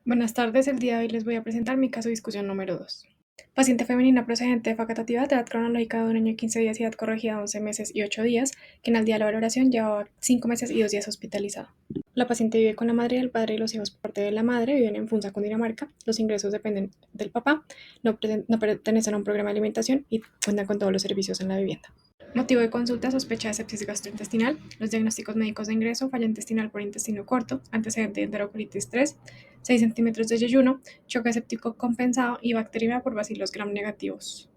Buenas tardes, el día de hoy les voy a presentar mi caso de discusión número 2. Paciente femenina procedente de facultativa de edad cronológica de 1 año y 15 días y edad corregida 11 meses y 8 días, quien al día de la valoración llevaba 5 meses y 2 días hospitalizada. La paciente vive con la madre y el padre y los hijos por parte de la madre, viven en Funza, Cundinamarca, los ingresos dependen del papá, no pertenecen a un programa de alimentación y cuentan con todos los servicios en la vivienda. Motivo de consulta: sospecha de sepsis gastrointestinal. Los diagnósticos médicos de ingreso: falla intestinal por intestino corto, antecedente de enterocolitis 3, 6 centímetros de yeyuno, choque séptico compensado y bacteriemia por bacilos gram negativos.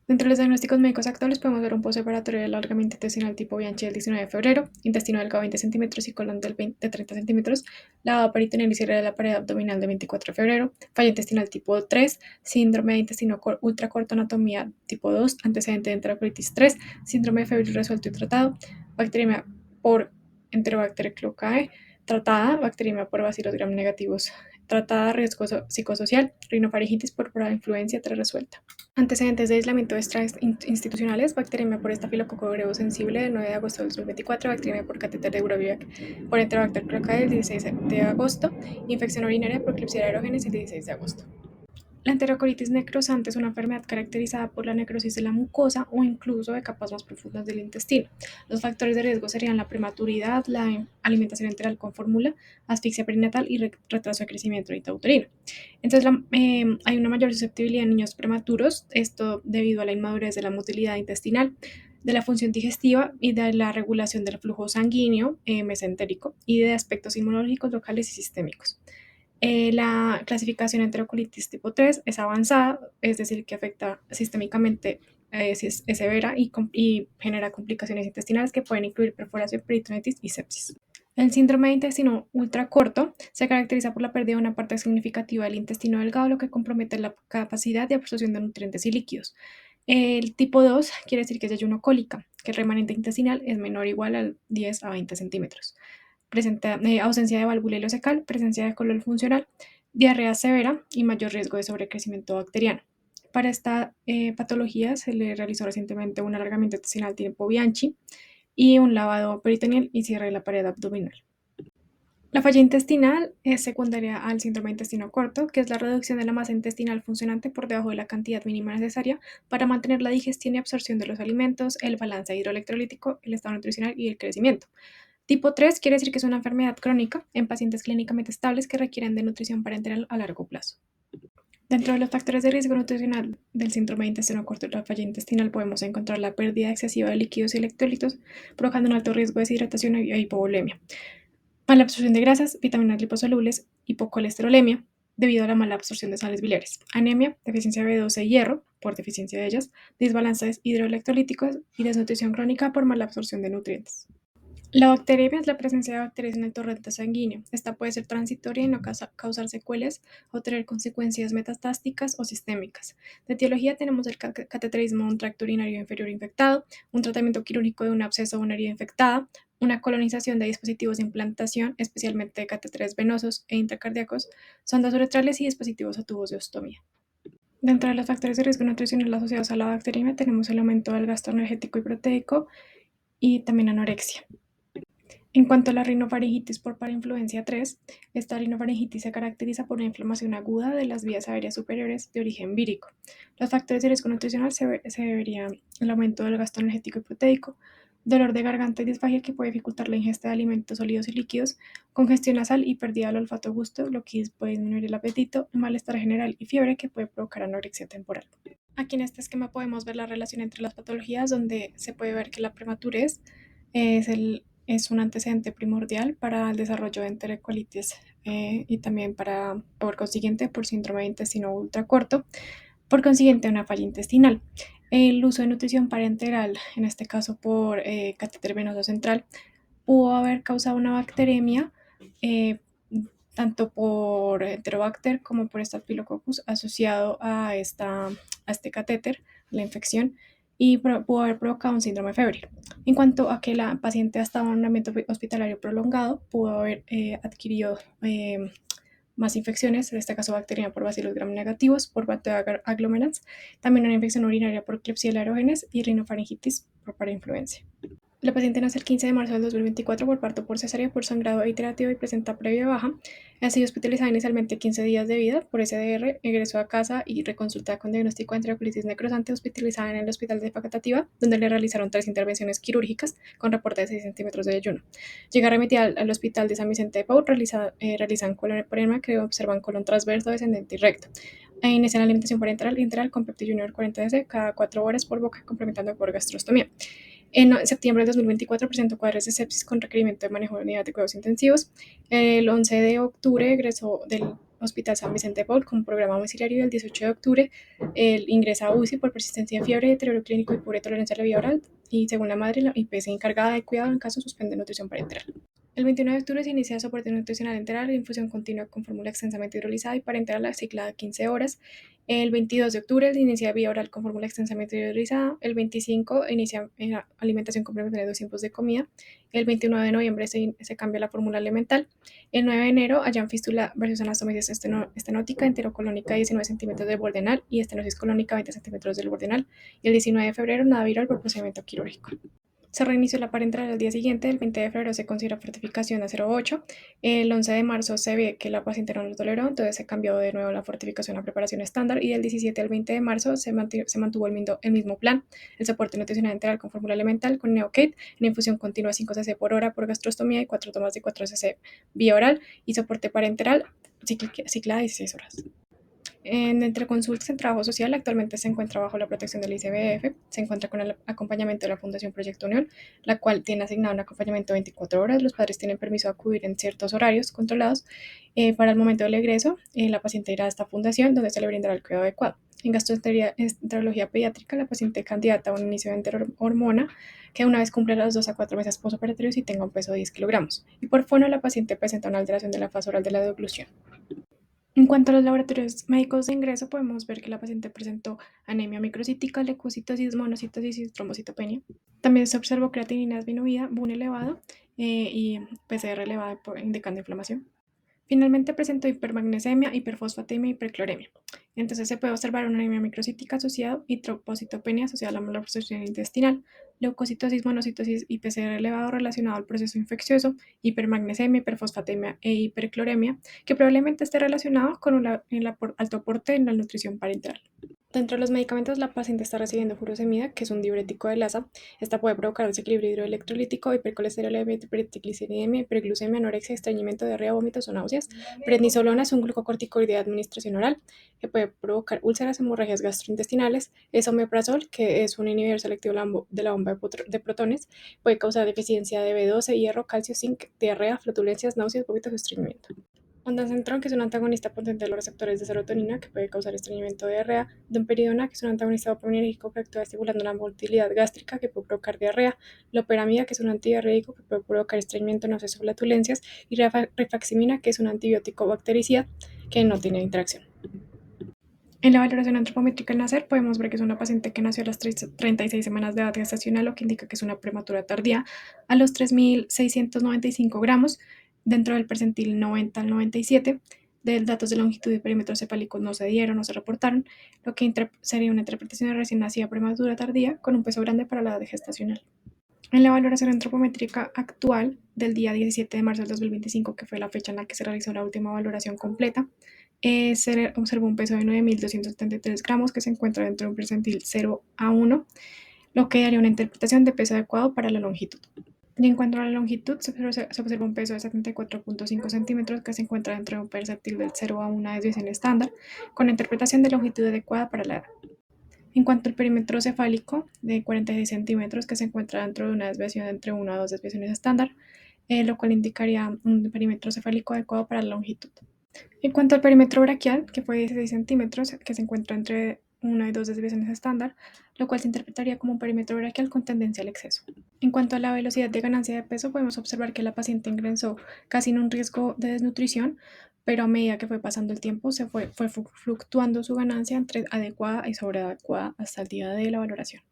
Dentro de los diagnósticos médicos actuales podemos ver un postoperatorio de alargamiento intestinal tipo Bianchi del 19 de febrero, intestino delgado 20 centímetros y colon de 30 centímetros, lavado peritoneal y cierre de la pared abdominal de 24 de febrero, falla intestinal tipo 3, síndrome de intestino ultracorto, anatomía tipo 2, antecedente de enterocolitis 3, síndrome de febril resuelto y tratado, bacteriemia por Enterobacter cloacae, tratada, bacteriemia por bacilos gram negativos, tratada, riesgo psicosocial, rinofaringitis por influencia 3 resuelta. Antecedentes de aislamiento extrainstitucionales: bacteriemia por estafilococo aureus sensible del 9 de agosto del 2024, bacteriemia por catéter de Urovivac por Enterobacter cloacae del 16 de agosto, infección urinaria por Klebsiella aerogenes el 16 de agosto. La enterocolitis necrosante es una enfermedad caracterizada por la necrosis de la mucosa o incluso de capas más profundas del intestino. Los factores de riesgo serían la prematuridad, la alimentación enteral con fórmula, asfixia perinatal y retraso de crecimiento intrauterino. Entonces, hay una mayor susceptibilidad en niños prematuros, esto debido a la inmadurez de la motilidad intestinal, de la función digestiva y de la regulación del flujo sanguíneo mesentérico y de aspectos inmunológicos locales y sistémicos. La clasificación enterocolitis tipo 3 es avanzada, es decir, que afecta sistémicamente, es severa y genera complicaciones intestinales que pueden incluir perforación, peritonitis y sepsis. El síndrome de intestino ultracorto se caracteriza por la pérdida de una parte significativa del intestino delgado, lo que compromete la capacidad de absorción de nutrientes y líquidos. El tipo 2 quiere decir que es ayuno cólica, que el remanente intestinal es menor o igual a 10 a 20 centímetros. Presenta ausencia de válvula ileocecal, presencia de colon funcional, diarrea severa y mayor riesgo de sobrecrecimiento bacteriano. Para esta patología se le realizó recientemente un alargamiento intestinal tipo Bianchi y un lavado peritoneal y cierre de la pared abdominal. La falla intestinal es secundaria al síndrome de intestino corto, que es la reducción de la masa intestinal funcionante por debajo de la cantidad mínima necesaria para mantener la digestión y absorción de los alimentos, el balance hidroelectrolítico, el estado nutricional y el crecimiento. Tipo 3 quiere decir que es una enfermedad crónica en pacientes clínicamente estables que requieren de nutrición parenteral a largo plazo. Dentro de los factores de riesgo nutricional del síndrome de intestino corto y la falla intestinal podemos encontrar la pérdida excesiva de líquidos y electrolitos, provocando un alto riesgo de deshidratación e hipovolemia, mala absorción de grasas, vitaminas liposolubles, hipocolesterolemia, debido a la mala absorción de sales biliares, anemia, deficiencia de B12 y hierro, por deficiencia de ellas, desbalances hidroelectrolíticos y desnutrición crónica por mala absorción de nutrientes. La bacteriemia es la presencia de bacterias en el torrente sanguíneo. Esta puede ser transitoria y no causar secuelas o tener consecuencias metastásicas o sistémicas. De etiología tenemos el cateterismo de un tracto urinario inferior infectado, un tratamiento quirúrgico de un absceso o una herida infectada, una colonización de dispositivos de implantación, especialmente de catéteres venosos e intracardíacos, sondas uretrales y dispositivos o tubos de ostomía. Dentro de los factores de riesgo nutricional asociados a la bacteriemia tenemos el aumento del gasto energético y proteico y también anorexia. En cuanto a la rinofaringitis por parainfluencia 3, esta rinofaringitis se caracteriza por una inflamación aguda de las vías aéreas superiores de origen vírico. Los factores de riesgo nutricional se deberían el aumento del gasto energético y proteico, dolor de garganta y disfagia que puede dificultar la ingesta de alimentos sólidos y líquidos, congestión nasal y pérdida del olfato gusto, lo que puede disminuir el apetito, malestar general y fiebre que puede provocar anorexia temporal. Aquí en este esquema podemos ver la relación entre las patologías, donde se puede ver que la prematurez es un antecedente primordial para el desarrollo de enterocolitis y también por consiguiente, por síndrome de intestino ultracorto, por consiguiente, una falla intestinal. El uso de nutrición parenteral, en este caso por catéter venoso central, pudo haber causado una bacteremia, eh, tanto por Enterobacter como por Staphylococcus asociado a este catéter, la infección, y pudo haber provocado un síndrome febril. En cuanto a que la paciente ha estado en un ambiente hospitalario prolongado, pudo haber adquirido más infecciones, en este caso bacteriana por bacilos gram negativos, por agglomerates, también una infección urinaria por Klebsiella aerogenes y rinofaringitis por parainfluencia. La paciente nace el 15 de marzo del 2024 por parto por cesárea por sangrado iterativo y presenta previa baja. Ha sido hospitalizada inicialmente 15 días de vida por SDR, egresó a casa y reconsultada con diagnóstico de enterocolitis necrosante, hospitalizada en el hospital de Facatativá, donde le realizaron 3 intervenciones quirúrgicas con reporte de 6 centímetros de ayuno. Llega remitida al hospital de San Vicente de Paúl, realizan colon que observan colon transverso, descendente y recto. Inician alimentación parenteral y enteral con Pepti Junior 40 cada 4 horas por boca, complementando por gastrostomía. En septiembre de 2024 presentó cuadros de sepsis con requerimiento de manejo de unidad de cuidados intensivos. El 11 de octubre egresó del Hospital San Vicente de Paul con programa domiciliario y el 18 de octubre ingresa a UCI por persistencia de fiebre, deterioro clínico y pura tolerancia a la vía oral. Y según la madre, la IPS encargada de cuidado en caso suspende nutrición parenteral. El 21 de octubre se inicia soporte nutricional enteral, infusión continua con fórmula extensamente hidrolizada y parenteral ciclada 15 horas. El 22 de octubre se inicia vía oral con fórmula extensamente hidrolizada. El 25 inicia alimentación complementaria de 2 tiempos de comida. El 29 de noviembre se cambia la fórmula elemental. El 9 de enero hallan fístula versus anastomosis estenótica, enterocolónica 19 centímetros del borde anal y estenosis colónica 20 centímetros del borde anal. Y el 19 de febrero nada viral por procedimiento quirúrgico. Se reinició la parenteral al día siguiente, el 20 de febrero se considera fortificación a 0,8, el 11 de marzo se ve que la paciente no lo toleró, entonces se cambió de nuevo la fortificación a preparación estándar y del 17 al 20 de marzo se mantuvo el mismo plan, el soporte nutricional enteral con fórmula elemental con Neocate, en infusión continua 5 cc por hora por gastrostomía y 4 tomas de 4 cc vía oral y soporte parenteral ciclada 16 horas. Entre consultas en trabajo social, actualmente se encuentra bajo la protección del ICBF, se encuentra con el acompañamiento de la Fundación Proyecto Unión, la cual tiene asignado un acompañamiento de 24 horas. Los padres tienen permiso de acudir en ciertos horarios controlados. Para el momento del egreso, la paciente irá a esta fundación donde se le brindará el cuidado adecuado. En gastroenterología pediátrica, la paciente candidata a un inicio de enterohormona que una vez cumple los 2 a 4 meses postoperatorios y tenga un peso de 10 kilogramos. Y por fono, la paciente presenta una alteración de la fase oral de la deglución. En cuanto a los laboratorios médicos de ingreso, podemos ver que la paciente presentó anemia microcítica, leucocitosis, monocitosis y trombocitopenia. También se observó creatinina disminuida, BUN elevado y PCR elevada indicando inflamación. Finalmente presentó hipermagnesemia, hiperfosfatemia y hipercloremia. Entonces se puede observar una anemia microcítica asociada y trombocitopenia asociada a la malabsorción intestinal, leucocitosis, monocitosis y PCR elevado relacionado al proceso infeccioso, hipermagnesemia, hiperfosfatemia e hipercloremia, que probablemente esté relacionado con el alto aporte en la nutrición parenteral. Dentro de los medicamentos, la paciente está recibiendo furosemida, que es un diurético de Lassa. Esta puede provocar desequilibrio hidroelectrolítico, hipercolesterolemia, hipertrigliceridemia, hiperglucemia, anorexia, estreñimiento, diarrea, vómitos o náuseas. Prednisolona es un glucocorticoide de administración oral que puede provocar úlceras, hemorragias gastrointestinales. Es omeprazol, que es un inhibidor selectivo de la bomba de protones. Puede causar deficiencia de B12, hierro, calcio, zinc, diarrea, flatulencias, náuseas, vómitos o estreñimiento. Ondansetron, que es un antagonista potente de los receptores de serotonina, que puede causar estreñimiento o diarrea. Domperidona, que es un antagonista dopaminérgico que actúa estimulando la motilidad gástrica, que puede provocar diarrea. Loperamida, que es un antidiarreico que puede provocar estreñimiento, náuseas o flatulencias. Y rifaximina, que es un antibiótico bactericida que no tiene interacción. En la valoración antropométrica al nacer podemos ver que es una paciente que nació a las 36 semanas de edad gestacional, lo que indica que es una prematura tardía, a los 3.695 gramos, dentro del percentil 90 al 97. De datos de longitud y perímetro cefálico no se dieron, no se reportaron, lo que sería una interpretación de recién nacida prematura tardía con un peso grande para la edad gestacional. En la valoración antropométrica actual del día 17 de marzo del 2025, que fue la fecha en la que se realizó la última valoración completa, se observó un peso de 9.273 gramos que se encuentra dentro de un percentil 0 a 1, lo que daría una interpretación de peso adecuado para la longitud. Y en cuanto a la longitud, se observa un peso de 74.5 centímetros que se encuentra dentro de un percentil del 0 a 1 desviación estándar, con interpretación de longitud adecuada para la edad. En cuanto al perímetro cefálico, de 46 centímetros, que se encuentra dentro de una desviación entre 1 a 2 desviaciones estándar, lo cual indicaría un perímetro cefálico adecuado para la longitud. En cuanto al perímetro braquial, que fue 16 centímetros, que se encuentra entre 1 y 2 desviaciones estándar, lo cual se interpretaría como un perímetro braquial con tendencia al exceso. En cuanto a la velocidad de ganancia de peso, podemos observar que la paciente ingresó casi en un riesgo de desnutrición, pero a medida que fue pasando el tiempo, fue fluctuando su ganancia entre adecuada y sobreadecuada hasta el día de la valoración.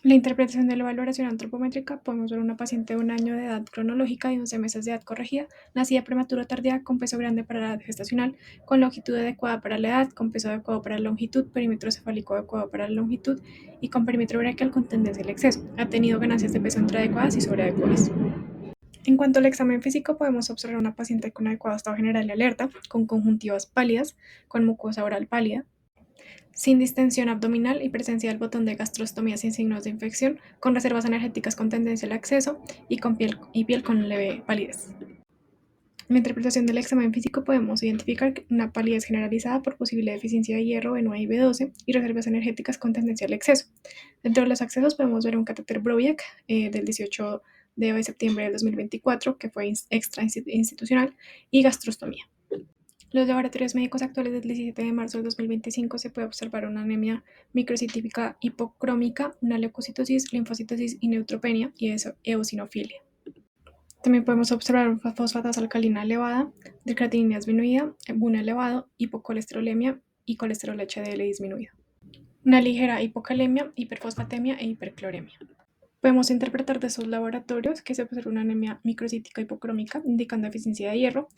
La interpretación de la valoración antropométrica, podemos ver una paciente de 1 año de edad cronológica y 11 meses de edad corregida, nacida prematura o tardía, con peso grande para la edad gestacional, con longitud adecuada para la edad, con peso adecuado para la longitud, perímetro cefálico adecuado para la longitud y con perímetro braquial con tendencia al exceso. Ha tenido ganancias de peso entre adecuadas y sobreadecuadas. En cuanto al examen físico, podemos observar una paciente con adecuado estado general y alerta, con conjuntivas pálidas, con mucosa oral pálida, sin distensión abdominal y presencia del botón de gastrostomía sin signos de infección, con reservas energéticas con tendencia al acceso y con piel con leve palidez. En la interpretación del examen físico podemos identificar una palidez generalizada por posible deficiencia de hierro, B9 y B12 y reservas energéticas con tendencia al exceso. Dentro de los accesos podemos ver un catéter Broviac del 18 de septiembre del 2024, que fue extra institucional, y gastrostomía. Los laboratorios médicos actuales del 17 de marzo del 2025 se puede observar una anemia microcitífica hipocrómica, una leucocitosis, linfocitosis y neutropenia y eosinofilia. También podemos observar una fosfatasa alcalina elevada, creatinina disminuida, BUN elevado, hipocolesterolemia y colesterol HDL disminuido. Una ligera hipocalemia, hiperfosfatemia e hipercloremia. Podemos interpretar de esos laboratorios que se observa una anemia microcítica hipocrómica, indicando deficiencia de hierro,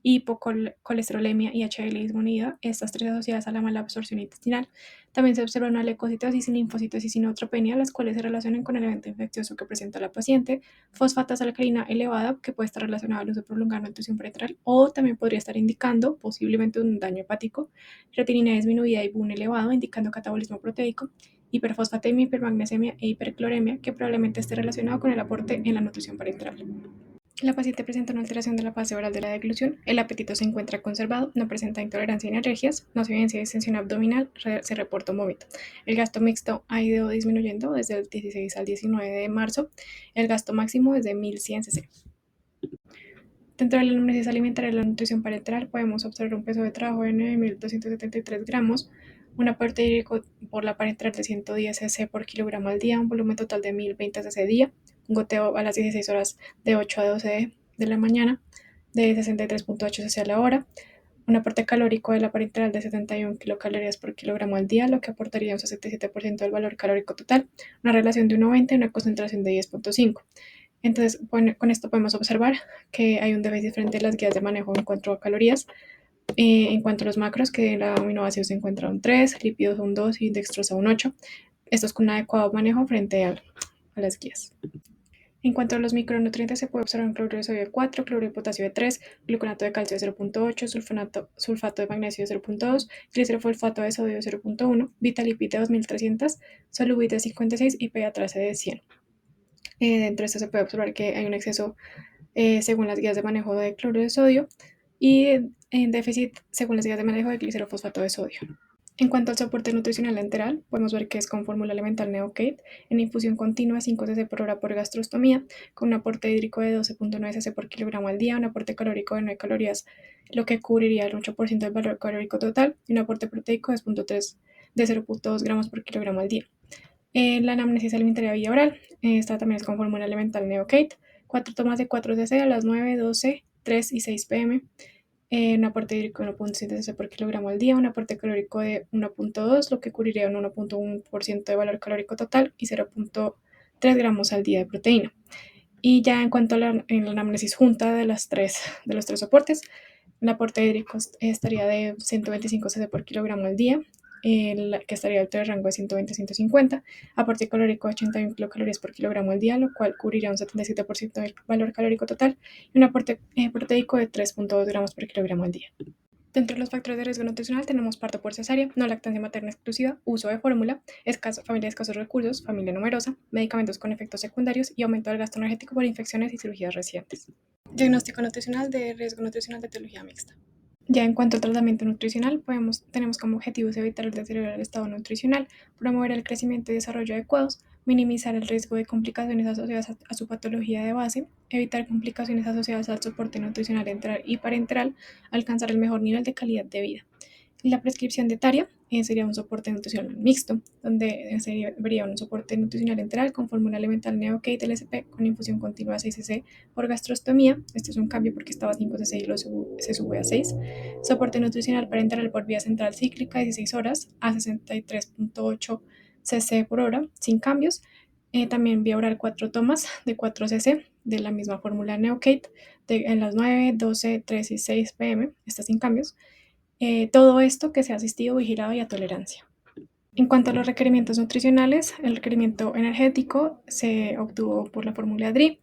hipocolesterolemia y HDL disminuida, estas tres asociadas a la mala absorción intestinal. También se observa una leucocitosis, linfocitosis y neutropenia, las cuales se relacionan con el evento infeccioso que presenta la paciente, fosfatasa alcalina elevada, que puede estar relacionada al uso prolongado de nutrición parenteral, o también podría estar indicando posiblemente un daño hepático, creatinina disminuida y BUN elevado, indicando catabolismo proteico, hiperfosfatemia, hipermagnesemia e hipercloremia, que probablemente esté relacionado con el aporte en la nutrición parenteral. La paciente presenta una alteración de la fase oral de la deglución, el apetito se encuentra conservado, no presenta intolerancia ni alergias, no se evidencia distensión abdominal, se reporta un vómito. El gasto mixto ha ido disminuyendo desde el 16 al 19 de marzo, el gasto máximo es de 1100 cc. Dentro de la anamnesis alimentaria de la nutrición parenteral podemos observar un peso de trabajo de 9.273 gramos, un aporte hídrico por la parenteral de 110 cc por kilogramo al día, un volumen total de 1020 cc día, un goteo a las 16 horas de 8 a 12 de la mañana de 63.8 cc a la hora, un aporte calórico de la parenteral de 71 kilocalorías por kilogramo al día, lo que aportaría un 67% del valor calórico total, una relación de 1,20 y una concentración de 10.5. Entonces, bueno, con esto podemos observar que hay un déficit frente a las guías de manejo en cuanto a calorías. En cuanto a los macros, que la aminoácidos se encuentra un 3, lípidos un 2 y dextrosa un 8. Esto es con un adecuado manejo frente a las guías. En cuanto a los micronutrientes, se puede observar un cloruro de sodio de 4, cloruro de potasio de 3, gluconato de calcio de 0.8, sulfato de magnesio de 0.2, glicerofosfato de sodio de 0.1, vitalipid de 2300, solubil de 56 y pH de 100. Dentro de esto se puede observar que hay un exceso según las guías de manejo de cloruro de sodio y en déficit según las guías de manejo de glicerofosfato de sodio. En cuanto al soporte nutricional enteral, podemos ver que es con fórmula elemental Neocate en infusión continua 5 cc por hora por gastrostomía, con un aporte hídrico de 12.9 cc por kilogramo al día, un aporte calórico de 9 calorías, lo que cubriría el 8% del valor calórico total, y un aporte proteico de 0.2 gramos por kilogramo al día. La anamnesis alimentaria vía oral, esta también es con fórmula elemental Neocate, 4 tomas de 4 cc a las 9, 12, 3 y 6 pm, un aporte hídrico de 1.7 cc por kilogramo al día, un aporte calórico de 1.2, lo que cubriría un 1.1% de valor calórico total y 0.3 gramos al día de proteína. Y ya en cuanto a la anamnesis junta de los tres soportes, el aporte hídrico estaría de 125 cc por kilogramo al día, que estaría dentro del rango de 120 a 150, aporte calórico de 81 kilocalorías por kilogramo al día, lo cual cubriría un 77% del valor calórico total, y un aporte proteico de 3.2 gramos por kilogramo al día. Dentro de los factores de riesgo nutricional tenemos parto por cesárea, no lactancia materna exclusiva, uso de fórmula, familia de escasos recursos, familia numerosa, medicamentos con efectos secundarios y aumento del gasto energético por infecciones y cirugías recientes. Diagnóstico nutricional de riesgo nutricional de etiología mixta. Ya en cuanto al tratamiento nutricional, tenemos como objetivos evitar el deterioro del estado nutricional, promover el crecimiento y desarrollo adecuados, minimizar el riesgo de complicaciones asociadas a su patología de base, evitar complicaciones asociadas al soporte nutricional enteral y parenteral, alcanzar el mejor nivel de calidad de vida. La prescripción dietaria sería un soporte nutricional mixto, donde vería un soporte nutricional enteral con fórmula elemental Neocate LSP con infusión continua 6 cc por gastrostomía. Este es un cambio porque estaba a 5 cc y se sube a 6. Soporte nutricional parenteral por vía central cíclica 16 horas a 63.8 cc por hora, sin cambios. También vía oral 4 tomas de 4 cc de la misma fórmula Neocate en las 9, 12, 3 y 6 pm, estas sin cambios. Todo esto que sea asistido, vigilado y a tolerancia. En cuanto a los requerimientos nutricionales, el requerimiento energético se obtuvo por la fórmula DRI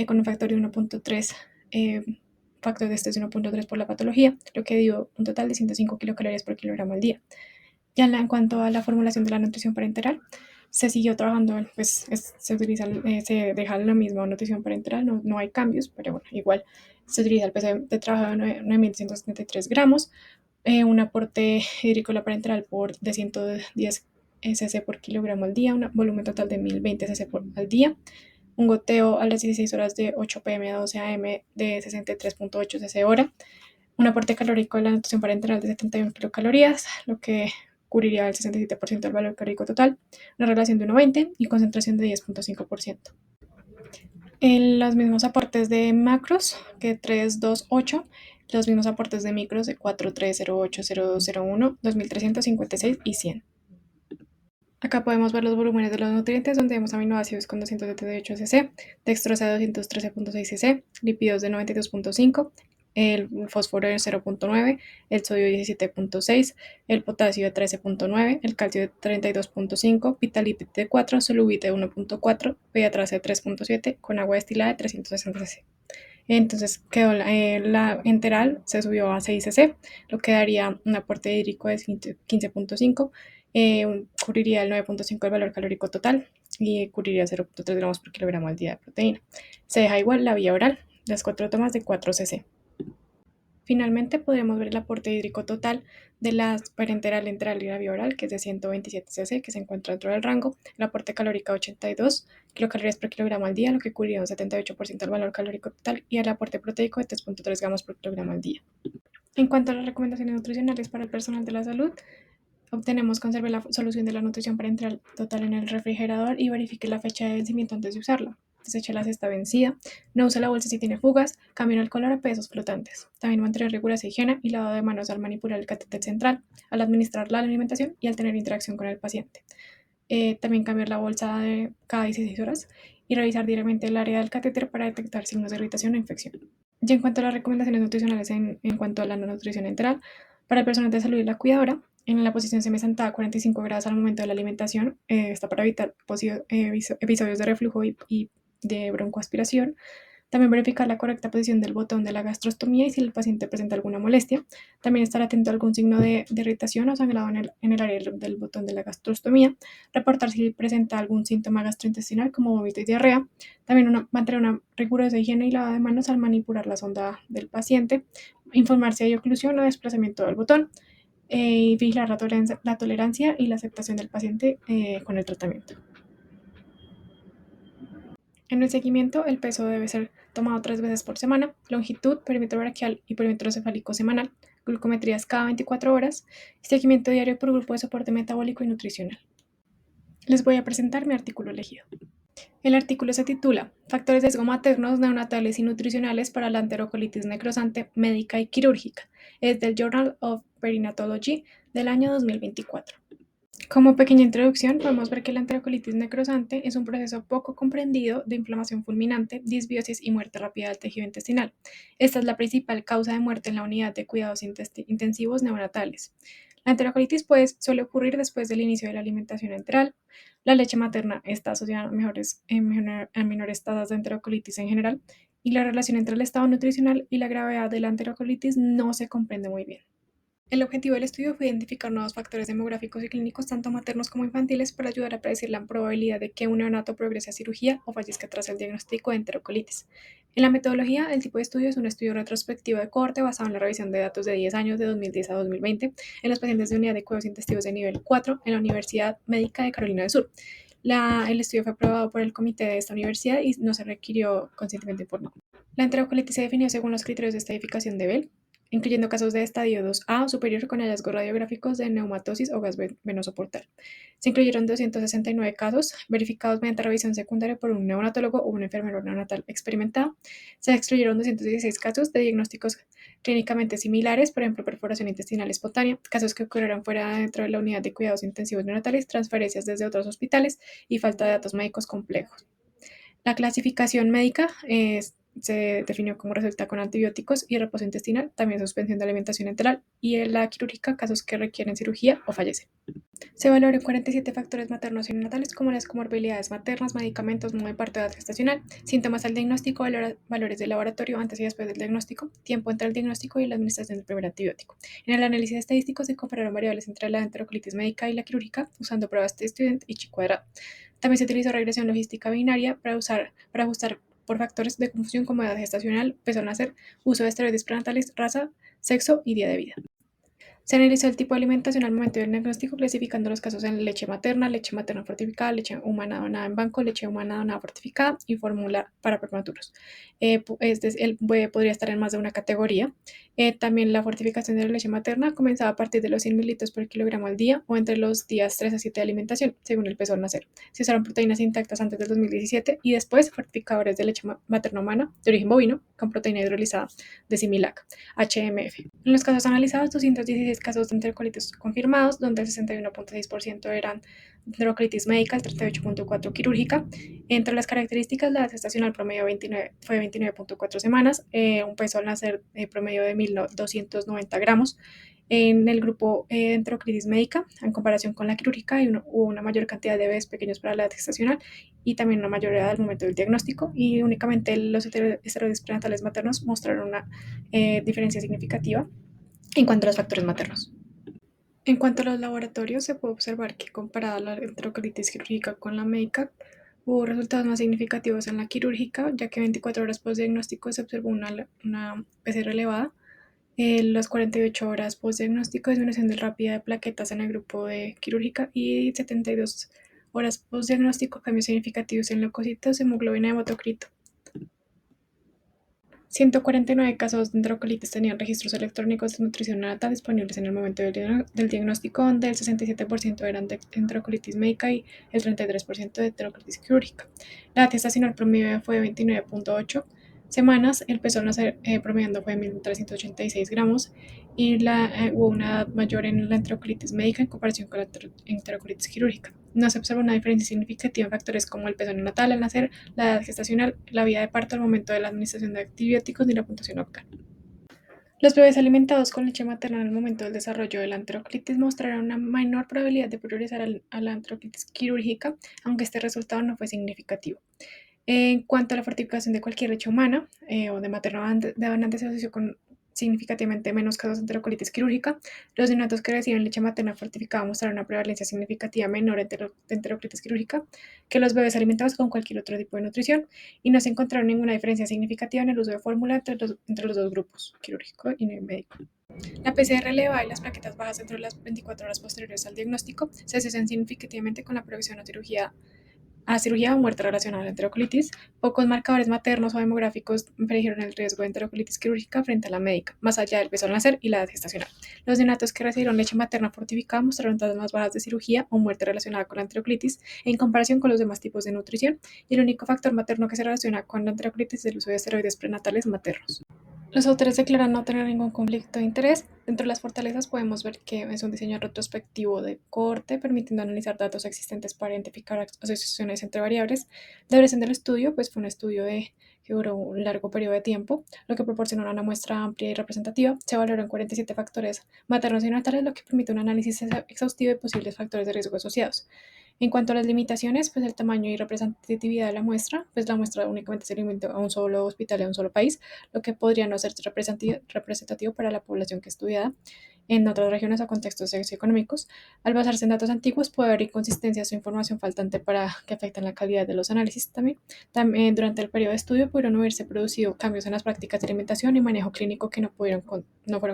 con un factor de 1.3, factor de este es 1.3 por la patología, lo que dio un total de 105 kilocalorías por kilogramo al día. Ya en cuanto a la formulación de la nutrición parenteral, se siguió trabajando, pues se deja la misma nutrición parenteral, no hay cambios, pero bueno, igual se utiliza el peso de trabajo de 9.173 gramos, un aporte hídrico parenteral de 110 cc por kilogramo al día, un volumen total de 1020 cc al día, un goteo a las 16 horas de 8 pm a 12 am de 63.8 cc hora, un aporte calórico de la nutrición parenteral de 71 kilocalorías, lo que cubriría el 67% del valor calórico total, una relación de 1,20 y concentración de 10.5%. En los mismos aportes de macros que 3, 2, 8, los mismos aportes de micros de 4, 3, 0, 8, 0, 2, 0, 1, 2356 y 100. Acá podemos ver los volúmenes de los nutrientes, donde vemos aminoácidos con 278 cc, dextrosa de 213.6 cc, lípidos de 92.5, el fósforo de 0.9, el sodio de 17.6, el potasio de 13.9, el calcio de 32.5, vitalipid de 4, solubit de 1.4, pediatrasa de 3.7, con agua destilada de 360 cc. Entonces quedó la enteral, se subió a 6 cc, lo que daría un aporte hídrico de 15.5, cubriría el 9.5 del valor calórico total y cubriría 0.3 gramos por kilogramo al día de proteína. Se deja igual la vía oral, las 4 tomas de 4 cc. Finalmente podremos ver el aporte hídrico total de la parenteral, enteral y la vía oral, que es de 127 cc, que se encuentra dentro del rango, el aporte calórico 82 kilocalorías por kilogramo al día, lo que cubriría un 78% del valor calórico total, y el aporte proteico de 3.3 gramos por kilogramo al día. En cuanto a las recomendaciones nutricionales para el personal de la salud, obtenemos conserve la solución de la nutrición parenteral total en el refrigerador y verifique la fecha de vencimiento antes de usarla. Deseche la cesta vencida, no use la bolsa si tiene fugas, cambie el color a pesos flotantes. También mantener rigurosa higiene y lavado de manos al manipular el catéter central, al administrar la alimentación y al tener interacción con el paciente. También cambiar la bolsa cada 16 horas y revisar diariamente el área del catéter para detectar signos de irritación o infección. Y en cuanto a las recomendaciones nutricionales en cuanto a la nutrición enteral, para el personal de salud y la cuidadora, en la posición semisentada a 45 grados al momento de la alimentación, está para evitar episodios de reflujo y de broncoaspiración. También verificar la correcta posición del botón de la gastrostomía y si el paciente presenta alguna molestia. También estar atento a algún signo de irritación o sangrado en el área del botón de la gastrostomía. Reportar si presenta algún síntoma gastrointestinal como vómito y diarrea. También mantener una rigurosa higiene y lavado de manos al manipular la sonda del paciente. Informar si hay oclusión o desplazamiento del botón. Y vigilar la tolerancia y la aceptación del paciente con el tratamiento. En el seguimiento, el peso debe ser tomado 3 veces por semana, longitud, perímetro braquial y perímetro cefálico semanal, glucometrías cada 24 horas y seguimiento diario por grupo de soporte metabólico y nutricional. Les voy a presentar mi artículo elegido. El artículo se titula Factores de riesgo maternos, neonatales y nutricionales para la enterocolitis necrosante médica y quirúrgica. Es del Journal of Perinatology del año 2024. Como pequeña introducción, podemos ver que la enterocolitis necrosante es un proceso poco comprendido de inflamación fulminante, disbiosis y muerte rápida del tejido intestinal. Esta es la principal causa de muerte en la unidad de cuidados intensivos neonatales. La enterocolitis suele ocurrir después del inicio de la alimentación enteral. La leche materna está asociada a menores tasas de enterocolitis en general, y la relación entre el estado nutricional y la gravedad de la enterocolitis no se comprende muy bien. El objetivo del estudio fue identificar nuevos factores demográficos y clínicos, tanto maternos como infantiles, para ayudar a predecir la probabilidad de que un neonato progrese a cirugía o fallezca tras el diagnóstico de enterocolitis. En la metodología, el tipo de estudio es un estudio retrospectivo de cohorte basado en la revisión de datos de 10 años, de 2010 a 2020, en los pacientes de unidad de cuidados intensivos de nivel 4 en la Universidad Médica de Carolina del Sur. El estudio fue aprobado por el comité de esta universidad y no se requirió consentimiento informado. La enterocolitis se definió según los criterios de estadificación de Bell, incluyendo casos de estadio 2A o superior con hallazgos radiográficos de neumatosis o gas venoso portal. Se incluyeron 269 casos verificados mediante revisión secundaria por un neonatólogo o un enfermero neonatal experimentado. Se excluyeron 216 casos de diagnósticos clínicamente similares, por ejemplo, perforación intestinal espontánea, casos que ocurrieron fuera dentro de la unidad de cuidados intensivos neonatales, transferencias desde otros hospitales y falta de datos médicos complejos. La clasificación médica se definió como resulta con antibióticos y reposo intestinal, también suspensión de alimentación enteral, y en la quirúrgica, casos que requieren cirugía o fallecen. Se valoran 47 factores maternos y neonatales como las comorbilidades maternas, medicamentos, modo de parto, edad gestacional, síntomas al diagnóstico, valores de laboratorio antes y después del diagnóstico, tiempo entre el diagnóstico y la administración del primer antibiótico. En el análisis estadístico se compararon variables entre la enterocolitis médica y la quirúrgica usando pruebas de Student y chi cuadrado. También se utilizó regresión logística binaria para ajustar por factores de confusión como edad gestacional, peso al nacer, uso de esteroides prenatales, raza, sexo y día de vida. Se analizó el tipo de alimentación al momento del diagnóstico, clasificando los casos en leche materna fortificada, leche humana donada en banco, leche humana donada fortificada y fórmula para prematuros. Podría estar en más de una categoría. También la fortificación de la leche materna comenzaba a partir de los 100 mililitros por kilogramo al día o entre los días 3 a 7 de alimentación, según el peso al nacer. Se usaron proteínas intactas antes del 2017 y después fortificadores de leche materna humana de origen bovino con proteína hidrolizada de Similac, HMF. En los casos analizados, 216 casos de enterocolitis confirmados, donde el 61.6% eran enterocolitis médica, el 38.4% quirúrgica. Entre las características, la edad gestacional promedio fue 29.4 semanas, un peso al nacer promedio de 1.290 gramos. En el grupo de enterocolitis médica, en comparación con la quirúrgica, hubo una mayor cantidad de bebés pequeños para la edad gestacional y también una mayor edad al momento del diagnóstico, y únicamente los esteroides prenatales maternos mostraron una diferencia significativa en cuanto a los factores maternos. En cuanto a los laboratorios, se puede observar que comparada la enterocolitis quirúrgica con la médica, hubo resultados más significativos en la quirúrgica, ya que 24 horas post-diagnóstico se observó una PCR elevada. En las 48 horas post-diagnóstico, disminución de rápida de plaquetas en el grupo de quirúrgica y 72 horas post-diagnóstico, cambios significativos en leucocitos, hemoglobina y hematocrito. 149 casos de enterocolitis tenían registros electrónicos de nutrición neonatal disponibles en el momento del diagnóstico, donde el 67% eran de enterocolitis médica y el 33% de enterocolitis quirúrgica. La edad gestacional promedio fue 29.8 semanas, el peso al nacer promediando fue 1.386 gramos y hubo una edad mayor en la enterocolitis médica en comparación con la enterocolitis quirúrgica. No se observa una diferencia significativa en factores como el peso neonatal al nacer, la edad gestacional, la vía de parto al momento de la administración de antibióticos ni la puntuación OCA. Los bebés alimentados con leche materna en el momento del desarrollo de la enterocolitis mostraron una menor probabilidad de progresar a la enterocolitis quirúrgica, aunque este resultado no fue significativo. En cuanto a la fortificación de cualquier leche humana o de materno donante, se asoció con significativamente menos casos de enterocolitis quirúrgica. Los neonatos que reciben leche materna fortificada mostraron una prevalencia significativa menor de enterocolitis quirúrgica que los bebés alimentados con cualquier otro tipo de nutrición, y no se encontraron ninguna diferencia significativa en el uso de fórmula entre los dos grupos, quirúrgico y médico. La PCR elevada y las plaquetas bajas dentro de las 24 horas posteriores al diagnóstico se asocian significativamente con la progresión a cirugía o muerte relacionada a la enterocolitis. Pocos marcadores maternos o demográficos predijeron el riesgo de enterocolitis quirúrgica frente a la médica, más allá del peso al nacer y la edad gestacional. Los neonatos que recibieron leche materna fortificada mostraron tasas más bajas de cirugía o muerte relacionada con la enterocolitis en comparación con los demás tipos de nutrición, y el único factor materno que se relaciona con la enterocolitis es el uso de esteroides prenatales maternos. Los autores declaran no tener ningún conflicto de interés. Dentro de las fortalezas podemos ver que es un diseño retrospectivo de corte, permitiendo analizar datos existentes para identificar asociaciones entre variables. La duración del estudio pues, fue un estudio que duró un largo periodo de tiempo, lo que proporcionó una muestra amplia y representativa. Se valoraron 47 factores maternos y neonatales, lo que permite un análisis exhaustivo de posibles factores de riesgo asociados. En cuanto a las limitaciones, pues el tamaño y representatividad de la muestra, pues la muestra únicamente se limita a un solo hospital y a un solo país, lo que podría no ser representativo para la población que es estudiada. En otras regiones o contextos socioeconómicos, al basarse en datos antiguos, puede haber inconsistencias o información faltante para que afecten la calidad de los análisis también. También durante el periodo de estudio pudieron haberse producido cambios en las prácticas de alimentación y manejo clínico que no fueron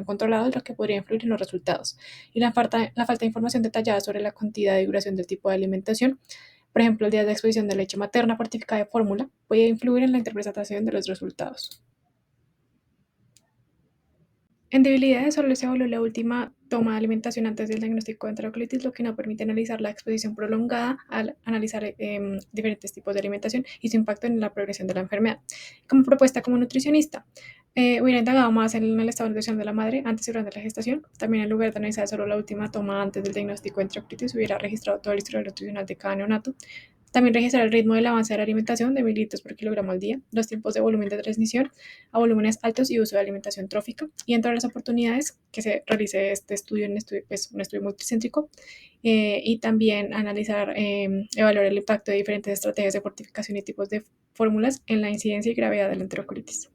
controlados, lo que podría influir en los resultados. Y la falta de información detallada sobre la cantidad y duración del tipo de alimentación, por ejemplo, el día de exposición de leche materna fortificada de fórmula, puede influir en la interpretación de los resultados. En debilidades solo se evaluó la última toma de alimentación antes del diagnóstico de enterocolitis, lo que no permite analizar la exposición prolongada al analizar diferentes tipos de alimentación y su impacto en la progresión de la enfermedad. Como propuesta como nutricionista, hubiera indagado más en el estado de nutrición de la madre antes y durante la gestación. También en lugar de analizar solo la última toma antes del diagnóstico de enterocolitis, hubiera registrado todo el historial nutricional de cada neonato. También registrar el ritmo del avance de la alimentación de mililitros por kilogramo al día, los tiempos de volumen de transmisión a volúmenes altos y uso de alimentación trófica. Y entre las oportunidades que se realice este estudio, pues, un estudio multicéntrico, y también analizar, evaluar el impacto de diferentes estrategias de fortificación y tipos de fórmulas en la incidencia y gravedad de la enterocolitis.